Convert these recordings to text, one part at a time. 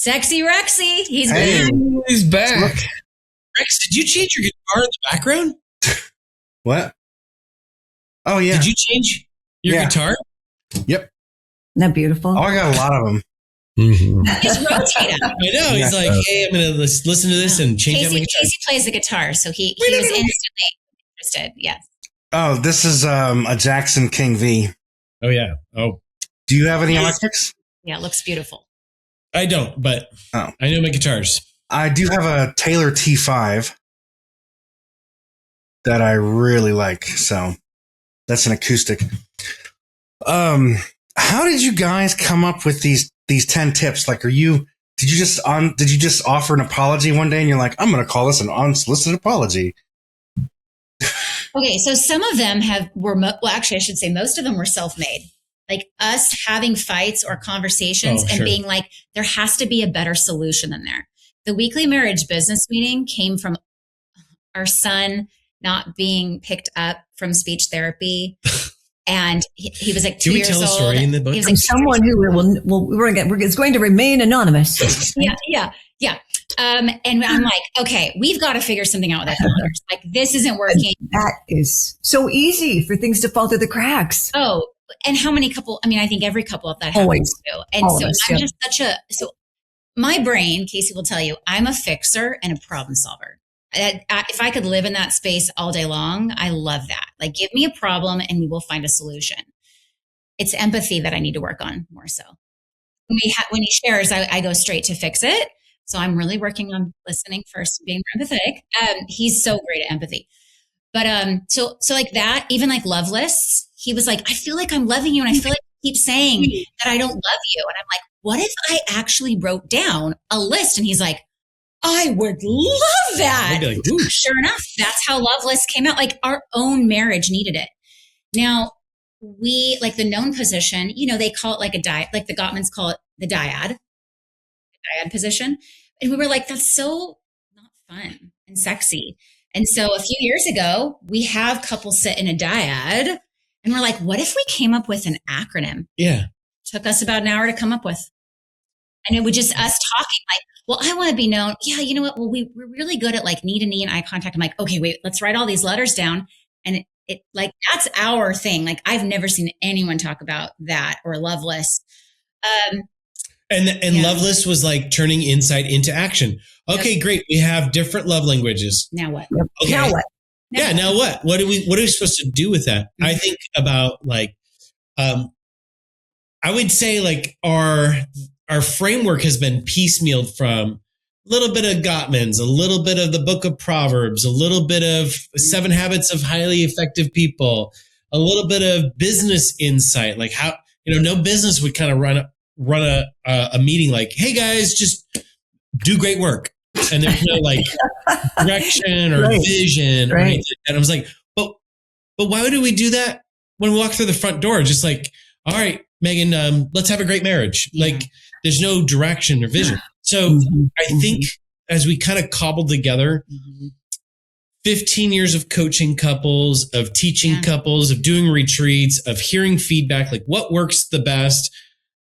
Sexy Rexy. He's Hey. back. He's back. Look. Rex, did you change your guitar in the background? What? Oh, yeah. Did you change your guitar? Yep. Isn't that beautiful? Oh, I got a lot of them. Mm-hmm. Just rotate him. I know. He's like, hey, I'm going to listen to this and change out my guitar. Casey plays the guitar, so he was instantly interested. Yes. Oh, this is a Jackson King V. Oh, yeah. Oh, Do you have any electrics? Yeah, it looks beautiful. I don't, but I know my guitars. I do have a Taylor T5 that I really like. So that's an acoustic. How did you guys come up with these 10 tips? Like, did you just offer an apology one day and you're like, I'm going to call this an unsolicited apology? Okay, so some of them actually, I should say most of them were self-made. Like us having fights or conversations and being like, there has to be a better solution than there. The weekly marriage business meeting came from our son not being picked up from speech therapy. And he was like 2 years old. Can we tell a story in the book? He was From like, someone who is going to remain anonymous. yeah. And I'm like, okay, we've got to figure something out with that. Like, this isn't working. That is so easy for things to fall through the cracks. Oh, and how many I think every couple of that happens Always. too. And Always, so I'm just my brain, Casey will tell you, I'm a fixer and a problem solver. If I could live in that space all day long, I love that. Like, give me a problem and we will find a solution. It's empathy that I need to work on more so. When he shares, I go straight to fix it. So I'm really working on listening first, being empathetic. He's so great at empathy. But so like that, even like love lists, he was like, I feel like I'm loving you. And I feel like you keep saying that I don't love you. And I'm like, what if I actually wrote down a list? And he's like, I would love that. I'd be like, ooh. Sure enough, that's how love lists came out. Like, our own marriage needed it. Now, we, like, the known position, they call it like a dyad, like the Gottmans call it the dyad position. And we were like, that's so not fun and sexy. And so a few years ago, we have couples sit in a dyad and we're like, what if we came up with an acronym? Yeah. Took us about an hour to come up with. And it was just us talking like, well, I want to be known. Yeah, you know what? Well, we're really good at like knee to knee and eye contact. I'm like, okay, wait, let's write all these letters down. And it like, that's our thing. Like, I've never seen anyone talk about that or love lists. And love list was like turning insight into action. Okay, great. We have different love languages. Now what? Okay. Now what? Now what? What are we supposed to do with that? Mm-hmm. I think about like, I would say like our framework has been piecemealed from a little bit of Gottman's, a little bit of the Book of Proverbs, a little bit of 7 Habits of Highly Effective People, a little bit of business insight, like how, no business would kind of run a meeting like, hey guys, just do great work. And there's no like direction or vision or anything. And I was like, but why do we do that when we walk through the front door? Just like, all right, Meygan, let's have a great marriage. Like, there's no direction or vision. So I think as we kind of cobbled together 15 years of coaching couples, of teaching couples, of doing retreats, of hearing feedback, like what works the best,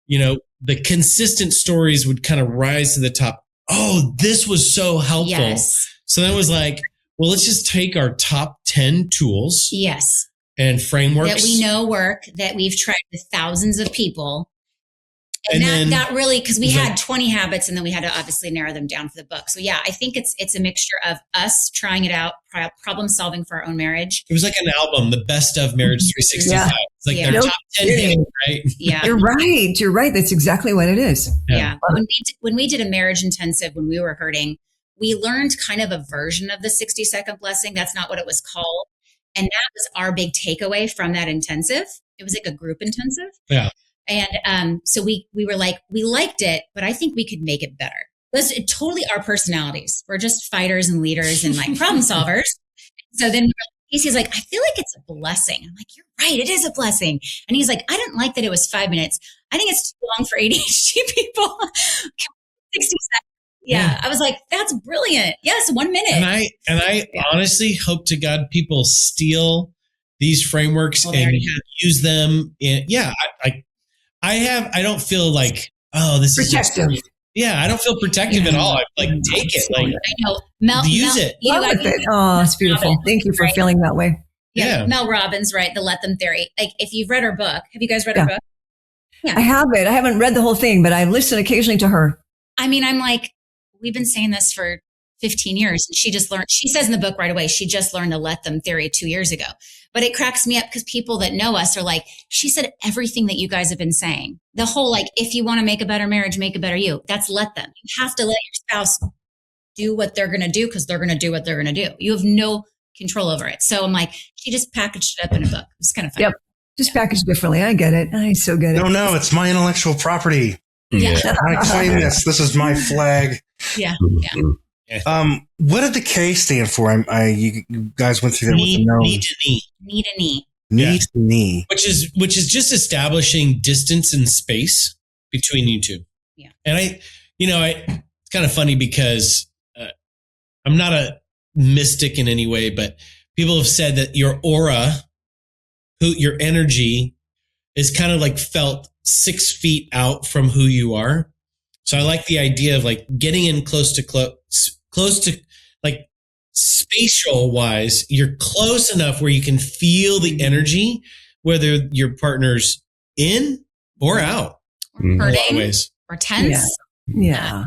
the consistent stories would kind of rise to the top. Oh, this was so helpful. Yes. So then it was like, well, let's just take our top 10 tools. Yes. And frameworks that we know work, that we've tried with thousands of people. And that really, because we had 20 habits and then we had to obviously narrow them down for the book. So yeah, I think it's a mixture of us trying it out, problem solving for our own marriage. It was like an album, the best of Marriage 365. Yeah. It's like their top 10 hits, right? Yeah. You're right. That's exactly what it is. Yeah. When we did a marriage intensive, when we were hurting, we learned kind of a version of the 60-second blessing. That's not what it was called. And that was our big takeaway from that intensive. It was like a group intensive. Yeah. And so we were like, we liked it, but I think we could make it better. That's totally our personalities. We're just fighters and leaders and like problem solvers. So then Casey's like, I feel like it's a blessing. I'm like, you're right. It is a blessing. And he's like, I didn't like that it was 5 minutes. I think it's too long for ADHD people. 60 seconds. Yeah. I was like, that's brilliant. Yes. 1 minute. And I honestly hope to God people steal these frameworks and use them. I don't feel like, oh, this is protective. Yeah, I don't feel protective at all. I'm like, take it. Like, I know. Mel, use it. You know, Run with it. Oh, it's beautiful. Robbins, Thank you for right? feeling that way. Yeah. Mel Robbins, right? The let them theory. Like, if you've read her book, have you guys read her book? I have it. I haven't read the whole thing, but I listen occasionally to her. I mean, I'm like, we've been saying this for 15 years. And she just learned, she says in the book right away, she just learned the let them theory 2 years ago. But it cracks me up because people that know us are like, she said everything that you guys have been saying. The whole, like, if you want to make a better marriage, make a better you. That's let them. You have to let your spouse do what they're going to do because they're going to do what they're going to do. You have no control over it. So I'm like, she just packaged it up in a book. It's kind of fun. Yep. Just packaged differently. I get it. I so get it. No, it's my intellectual property. Yeah. I claim this. This is my flag. Yeah. What did the K stand for? You guys went through that with the no. Knee to knee. Knee to knee. Knee to knee. Which is just establishing distance and space between you two. Yeah. And it's kind of funny because I'm not a mystic in any way, but people have said that your aura, your energy is kind of like felt 6 feet out from who you are. So I like the idea of like getting in close to like spatial wise, you're close enough where you can feel the energy, whether your partner's in or out. Or In a lot of hurting ways. or tense. Yeah.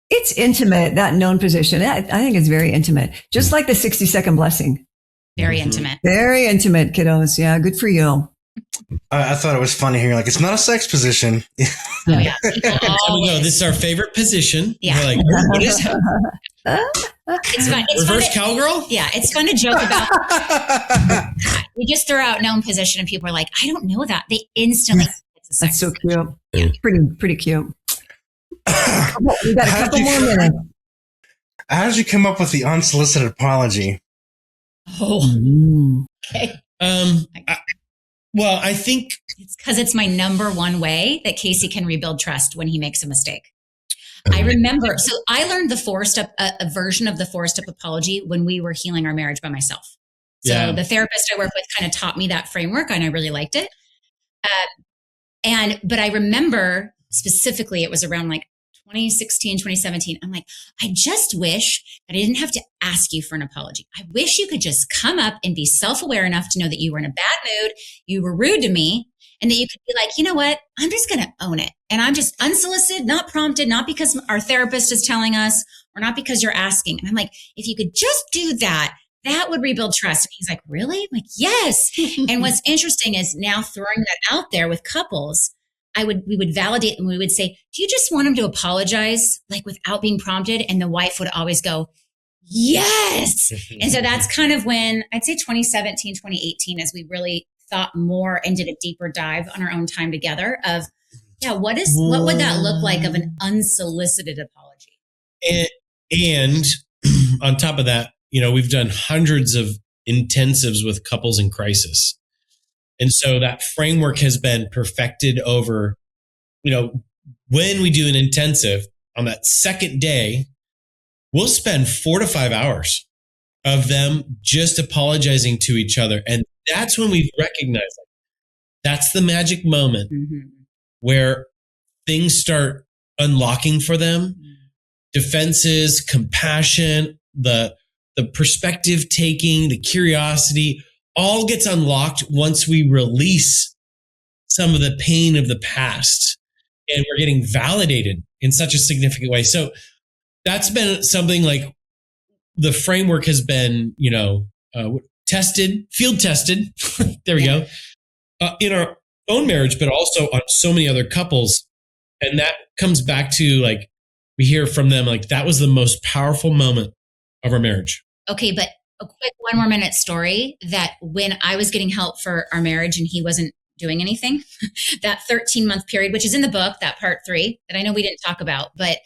It's intimate, that known position. I think it's very intimate. Just like the 60-second blessing. Very intimate. Very intimate, kiddos. Yeah, good for you. I thought it was funny hearing like, it's not a sex position. Oh, yeah. People There we go. always- This is our favorite position. Yeah. We're like, what is it? It's fun. It's Reverse fun cowgirl? yeah, it's fun to joke about that. We just throw out known position and people are like, I don't know that. They instantly it's a That's sex. so cute. Pretty cute. We got a couple more minutes. How did you come up with the unsolicited apology? Oh, okay. Well, I think It's because it's my number one way that Casey can rebuild trust when he makes a mistake. I remember, so I learned the 4-step, a version of the 4-step apology when we were healing our marriage by myself. So the therapist I work with kind of taught me that framework and I really liked it. But I remember specifically, it was around like 2016, 2017. I'm like, I just wish that I didn't have to ask you for an apology. I wish you could just come up and be self-aware enough to know that you were in a bad mood, you were rude to me, and that you could be like, you know what? I'm just going to own it. And I'm just unsolicited, not prompted, not because our therapist is telling us or not because you're asking. And I'm like, if you could just do that, that would rebuild trust. And he's like, really? I'm like, yes. And what's interesting is now throwing that out there with couples, we would validate and we would say, do you just want him to apologize like without being prompted? And the wife would always go, yes. And so that's kind of when I'd say 2017, 2018, as we really thought more and did a deeper dive on our own time together of, what would that look like of an unsolicited apology? And on top of that, we've done hundreds of intensives with couples in crisis. And so that framework has been perfected over, when we do an intensive on that second day, we'll spend 4 to 5 hours of them just apologizing to each other. And that's when we've recognized that's the magic moment where things start unlocking for them. Defenses, compassion, the perspective taking, the curiosity, all gets unlocked once we release some of the pain of the past and we're getting validated in such a significant way. So that's been something like the framework has been, field tested. There we go. In our own marriage, but also on so many other couples. And that comes back to like, we hear from them, like that was the most powerful moment of our marriage. Okay, but a quick 1 more minute story that when I was getting help for our marriage and he wasn't doing anything, that 13-month period, which is in the book, that part 3 that I know we didn't talk about, but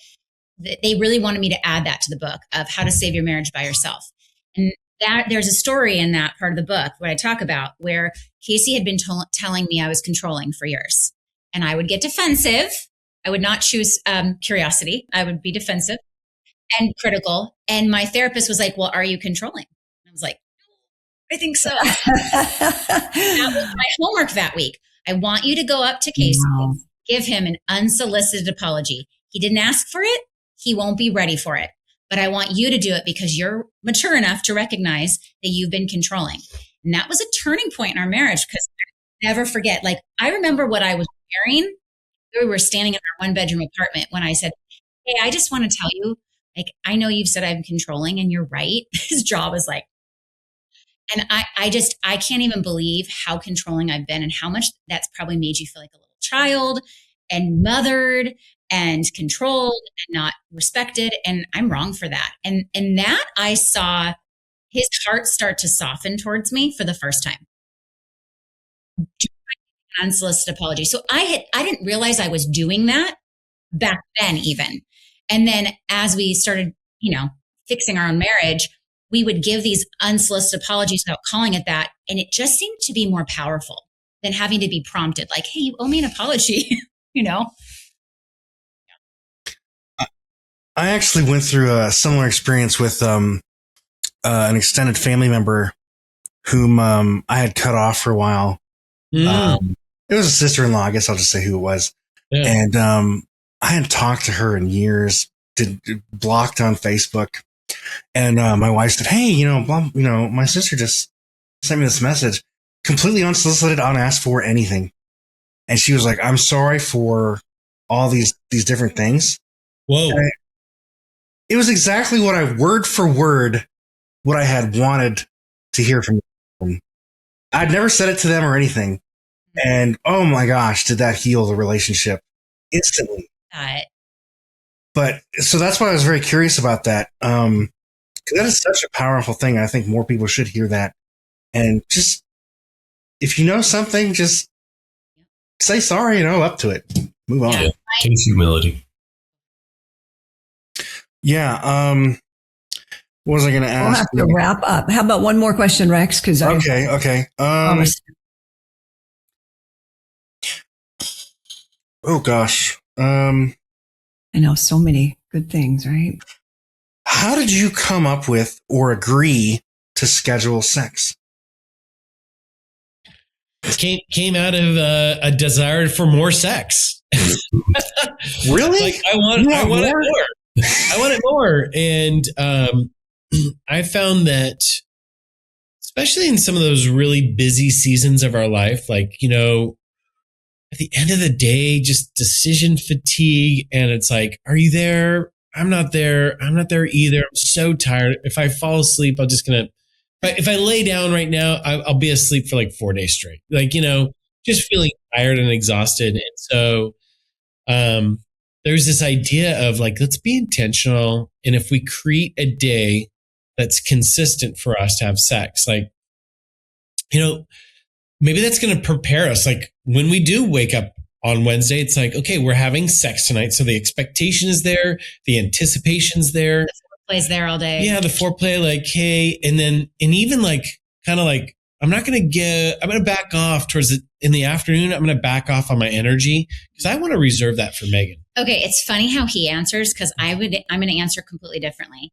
they really wanted me to add that to the book of how to save your marriage by yourself. And that there's a story in that part of the book, what I talk about, where Casey had been telling me I was controlling for years. And I would get defensive. I would not choose curiosity. I would be defensive and critical. And my therapist was like, well, are you controlling? I was like, I think so. That was my homework that week. I want you to go up to Casey, give him an unsolicited apology. He didn't ask for it. He won't be ready for it. But I want you to do it because you're mature enough to recognize that you've been controlling. And that was a turning point in our marriage because I never forget. Like, I remember what I was wearing. We were standing in our 1-bedroom apartment when I said, hey, I just want to tell you, like, I know you've said I'm controlling and you're right. His jaw was like, and I can't even believe how controlling I've been and how much that's probably made you feel like a little child and mothered and controlled and not respected. And I'm wrong for that. And that I saw his heart start to soften towards me for the first time. Unsolicited apology. So I didn't realize I was doing that back then even. And then as we started, fixing our own marriage, we would give these unsolicited apologies without calling it that. And it just seemed to be more powerful than having to be prompted like, hey, you owe me an apology, I actually went through a similar experience with an extended family member whom I had cut off for a while. It was a sister-in-law. I guess I'll just say who it was. Yeah. And I hadn't talked to her in years, blocked on Facebook. And my wife said, hey, my sister just sent me this message, completely unsolicited, unasked for anything. And she was like, I'm sorry for all these different things. Whoa. It was exactly what word for word, what I had wanted to hear from them. I'd never said it to them or anything. And oh my gosh, did that heal the relationship instantly. But so that's why I was very curious about that. That is such a powerful thing. I think more people should hear that. And just, if you know something, just say sorry, up to it. Move on. Yeah. Takes humility. Yeah. What was I going to ask? We'll have to wrap up. How about one more question, Rex? Okay. Oh gosh. I know so many good things, right? How did you come up with or agree to schedule sex? It came out of a desire for more sex. Really? Like I want it more. I want it more. And I found that, especially in some of those really busy seasons of our life, like, at the end of the day, just decision fatigue. And it's like, are you there? I'm not there. I'm not there either. I'm so tired. If I fall asleep, I'm just going to, if I lay down right now, I'll be asleep for like 4 days straight. Like, just feeling tired and exhausted. And so there's this idea of like, let's be intentional. And if we create a day that's consistent for us to have sex, like, maybe that's going to prepare us. Like when we do wake up on Wednesday, it's like, okay, we're having sex tonight. So the expectation is there. The anticipation's there. The foreplay's there all day. Yeah. The foreplay, like, hey, and even like, kind of like, I'm going to back off in the afternoon. I'm going to back off on my energy because I want to reserve that for Meygan. Okay. It's funny how he answers because I'm going to answer completely differently.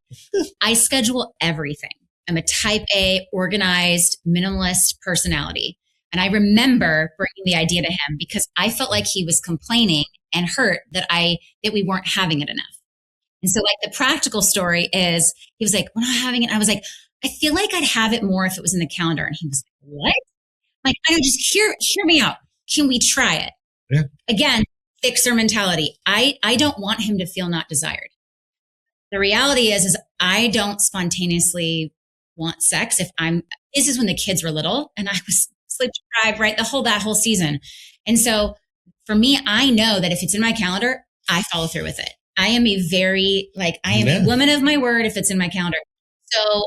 I schedule everything. I'm a type A, organized, minimalist personality. And I remember bringing the idea to him because I felt like he was complaining and hurt that we weren't having it enough. And so like the practical story is he was like, we're not having it. I was like, I feel like I'd have it more if it was in the calendar. And he was like, what? Like, I don't just hear me out. Can we try it? Yeah. Again, fixer mentality. I don't want him to feel not desired. The reality is I don't spontaneously want sex this is when the kids were little and I was sleep deprived, right? That whole season. And so for me, I know that if it's in my calendar, I follow through with it. I am a woman of my word if it's in my calendar. So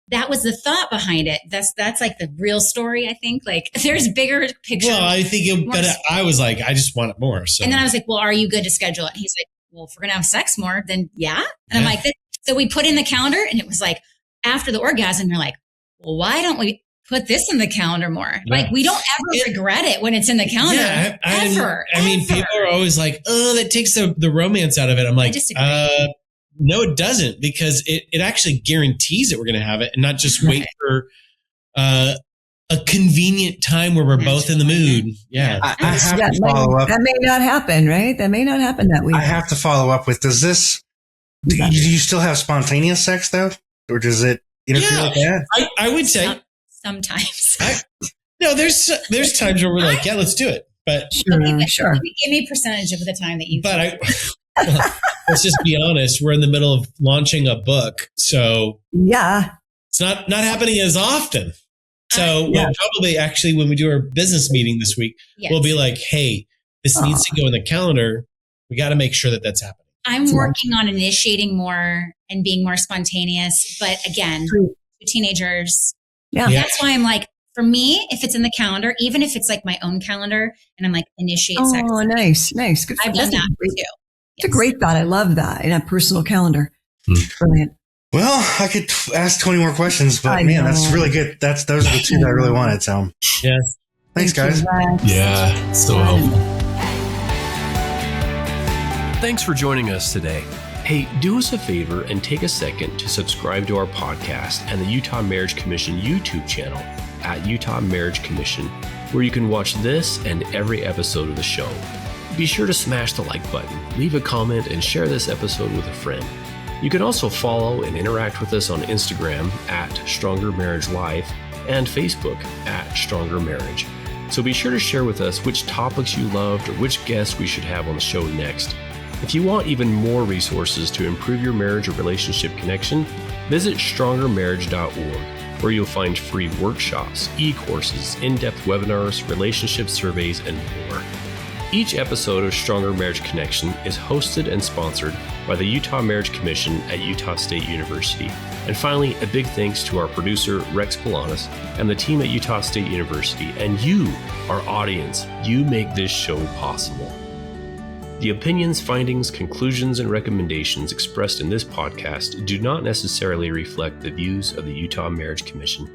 that was the thought behind it. That's like the real story, I think. Like there's bigger picture. Well, I think I was like, I just want it more. So. And then I was like, well, are you good to schedule it? And he's like, well, if we're going to have sex more, then yeah. And I'm like, so we put in the calendar and it was like after the orgasm, you're like, well, why don't we put this in the calendar more? Yeah. Like we don't ever regret it when it's in the calendar. Yeah, ever. I mean, people are always like, oh, that takes the romance out of it. I'm like, no, it doesn't, because it actually guarantees that we're going to have it and not just wait for a a convenient time where we're both in the mood. Yeah. I have to follow up. That may not happen, right? That may not happen that week. I have to follow up with, do you still have spontaneous sex though? Or does it interfere with that? I would say sometimes. There's times where we're like, yeah, let's do it. But sure. Give me a percentage of the time that you. But let's just be honest. We're in the middle of launching a book, so it's not happening as often. So we'll probably actually, when we do our business meeting this week, we'll be like, hey, this needs to go in the calendar. We got to make sure that that's happening. I'm working on initiating more and being more spontaneous. But again, teenagers. Yeah. That's why I'm like, for me, if it's in the calendar, even if it's like my own calendar and I'm like, initiate sex. Oh, nice. Good. I've done that too. It's a great thought. I love that in a personal calendar. Brilliant. Well, I could ask 20 more questions, but man, that's really good. Those are the two that I really wanted. So, yes. Thanks, guys. Yeah, so helpful. Thanks for joining us today. Hey, do us a favor and take a second to subscribe to our podcast and the Utah Marriage Commission YouTube channel at Utah Marriage Commission, where you can watch this and every episode of the show. Be sure to smash the like button, leave a comment, and share this episode with a friend. You can also follow and interact with us on Instagram at Stronger Marriage Life and Facebook at Stronger Marriage. So be sure to share with us which topics you loved or which guests we should have on the show next. If you want even more resources to improve your marriage or relationship connection, visit strongermarriage.org, where you'll find free workshops, e-courses, in-depth webinars, relationship surveys, and more. Each episode of Stronger Marriage Connection is hosted and sponsored by the Utah Marriage Commission at Utah State University. And finally, a big thanks to our producer, Rex Polanis, and the team at Utah State University, and you, our audience. You make this show possible. The opinions, findings, conclusions, and recommendations expressed in this podcast do not necessarily reflect the views of the Utah Marriage Commission.